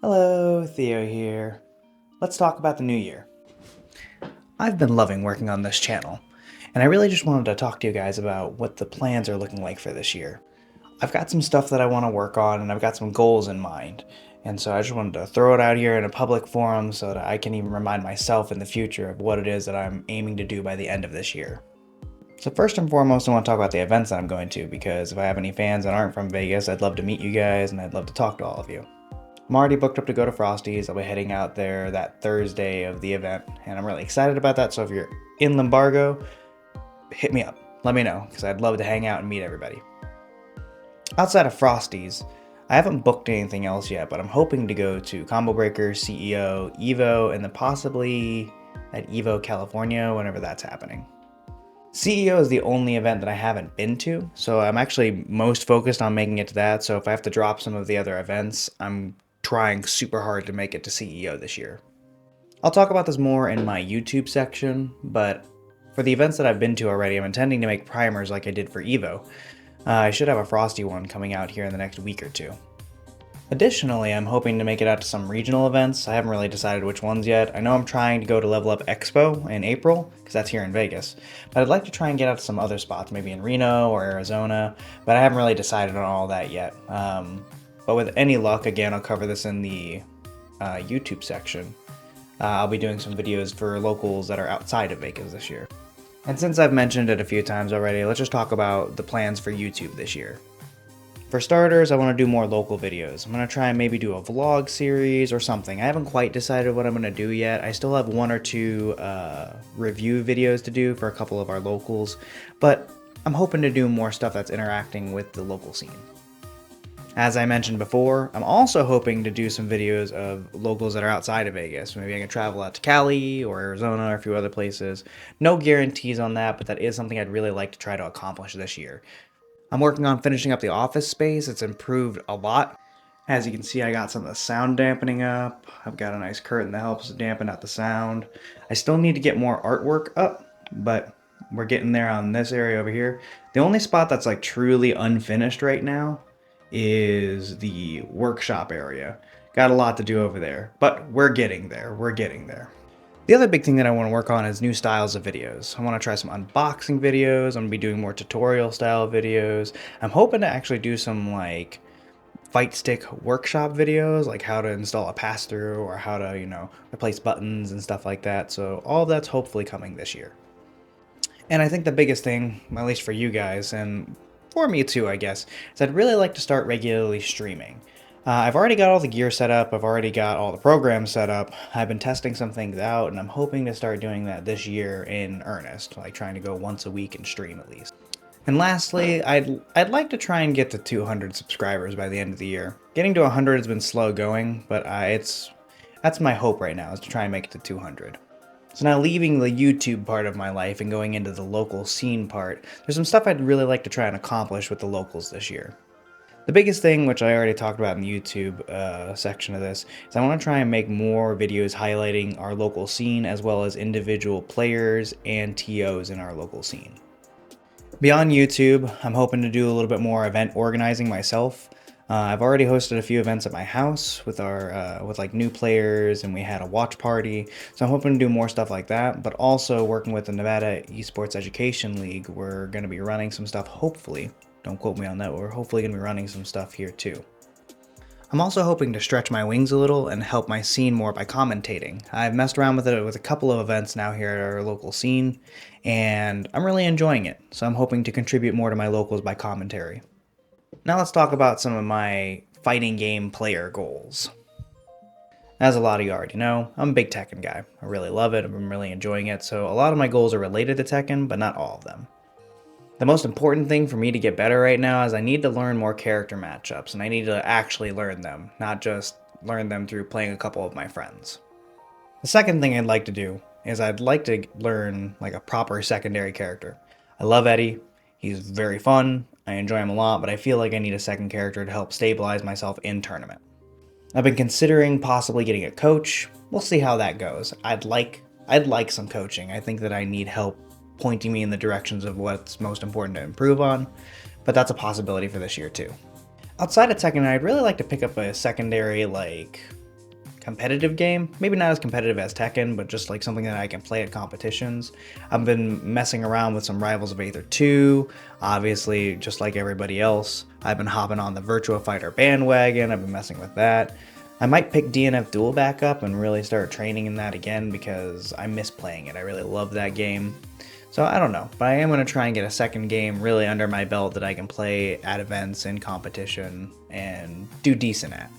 Hello, Theo here. Let's talk about the new year. I've been loving working on this channel, and I really just wanted to talk to you guys about what the plans are looking like for this year. I've got some stuff that I want to work on, and I've got some goals in mind, and so I just wanted to throw it out here in a public forum so that I can even remind myself in the future of what it is that I'm aiming to do by the end of this year. So first and foremost, I want to talk about the events that I'm going to, because if I have any fans that aren't from Vegas, I'd love to meet you guys, and I'd love to talk to all of you. I'm already booked up to go to Frosty's. I'll be heading out there that Thursday of the event, and I'm really excited about that. So if you're in Limbargo, hit me up. Let me know, because I'd love to hang out and meet everybody. Outside of Frosty's, I haven't booked anything else yet, but I'm hoping to go to Combo Breaker, CEO, EVO, and then possibly at EVO California whenever that's happening. CEO is the only event that I haven't been to, so I'm actually most focused on making it to that. So if I have to drop some of the other events, I'm trying super hard to make it to CEO this year. I'll talk about this more in my YouTube section, but for the events that I've been to already, I'm intending to make primers like I did for EVO. I should have a Frosty one coming out here in the next week or two. Additionally, I'm hoping to make it out to some regional events. I haven't really decided which ones yet. I know I'm trying to go to Level Up Expo in April, because that's here in Vegas, but I'd like to try and get out to some other spots, maybe in Reno or Arizona, but I haven't really decided on all that yet. But with any luck, again, I'll cover this in the YouTube section. I'll be doing some videos for locals that are outside of Vegas this year. And since I've mentioned it a few times already, let's just talk about the plans for YouTube this year. For starters, I want to do more local videos. I'm going to try and maybe do a vlog series or something. I haven't quite decided what I'm going to do yet. I still have one or two review videos to do for a couple of our locals, but I'm hoping to do more stuff that's interacting with the local scene. As I mentioned before, I'm also hoping to do some videos of locals that are outside of Vegas. Maybe I can travel out to Cali or Arizona or a few other places. No guarantees on that, but that is something I'd really like to try to accomplish this year. I'm working on finishing up the office space. It's improved a lot. As you can see, I got some of the sound dampening up. I've got a nice curtain that helps dampen out the sound. I still need to get more artwork up, but we're getting there on this area over here. The only spot that's like truly unfinished right now is the workshop area. Got a lot to do over there, but we're getting there. We're getting there. The other big thing that I want to work on is new styles of videos. I want to try some unboxing videos. I'm going to be doing more tutorial style videos. I'm hoping to actually do some like fight stick workshop videos, like how to install a pass-through or how to, replace buttons and stuff like that. So all of that's hopefully coming this year. And I think the biggest thing, at least for you guys, and for me too, I guess, is I'd really like to start regularly streaming. I've already got all the gear set up, I've already got all the programs set up, I've been testing some things out, and I'm hoping to start doing that this year in earnest, like trying to go once a week and stream at least. And lastly, I'd like to try and get to 200 subscribers by the end of the year. Getting to 100 has been slow going, but that's my hope right now, is to try and make it to 200. So now leaving the YouTube part of my life and going into the local scene part, there's some stuff I'd really like to try and accomplish with the locals this year. The biggest thing, which I already talked about in the YouTube section of this, is I want to try and make more videos highlighting our local scene as well as individual players and TOs in our local scene. Beyond YouTube, I'm hoping to do a little bit more event organizing myself. I've already hosted a few events at my house with with like new players, and we had a watch party. So I'm hoping to do more stuff like that, but also working with the Nevada Esports Education League, we're going to be running some stuff, hopefully. Don't quote me on that, but we're hopefully going to be running some stuff here too. I'm also hoping to stretch my wings a little and help my scene more by commentating. I've messed around with it with a couple of events now here at our local scene, and I'm really enjoying it, so I'm hoping to contribute more to my locals by commentary. Now let's talk about some of my fighting game player goals. As a lot of you already know, I'm a big Tekken guy. I really love it, I'm really enjoying it, so a lot of my goals are related to Tekken, but not all of them. The most important thing for me to get better right now is I need to learn more character matchups, and I need to actually learn them, not just learn them through playing a couple of my friends. The second thing I'd like to do is I'd like to learn like a proper secondary character. I love Eddie, he's very fun, I enjoy him a lot, but I feel like I need a second character to help stabilize myself in tournament. I've been considering possibly getting a coach. We'll see how that goes. I'd like some coaching. I think that I need help pointing me in the directions of what's most important to improve on, but that's a possibility for this year too. Outside of Tekken, I'd really like to pick up a secondary like competitive game. Maybe not as competitive as Tekken, but just like something that I can play at competitions. I've been messing around with some Rivals of Aether 2, obviously just like everybody else. I've been hopping on the Virtua Fighter bandwagon, I've been messing with that. I might pick DNF Duel back up and really start training in that again because I miss playing it. I really love that game. So I don't know, but I am going to try and get a second game really under my belt that I can play at events in competition and do decent at.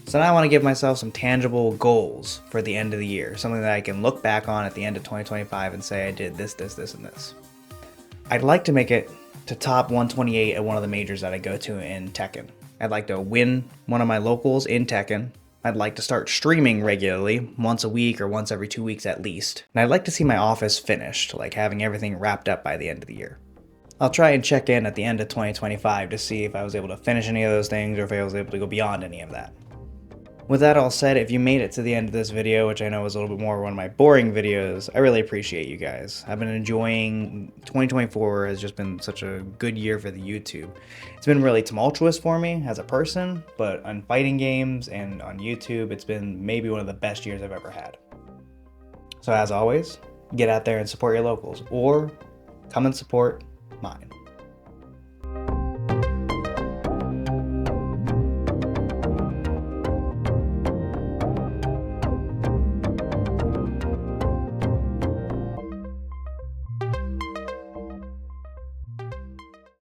So now I want to give myself some tangible goals for the end of the year, something that I can look back on at the end of 2025 and say I did this, this, this, and this. I'd like to make it to top 128 at one of the majors that I go to in Tekken. I'd like to win one of my locals in Tekken. I'd like to start streaming regularly, once a week or once every 2 weeks at least. And I'd like to see my office finished, like having everything wrapped up by the end of the year. I'll try and check in at the end of 2025 to see if I was able to finish any of those things or if I was able to go beyond any of that. With that all said, if you made it to the end of this video, which I know was a little bit more one of my boring videos, I really appreciate you guys. I've been enjoying 2024 has just been such a good year for the YouTube. It's been really tumultuous for me as a person, but on fighting games and on YouTube, it's been maybe one of the best years I've ever had. So as always, get out there and support your locals, or come and support mine.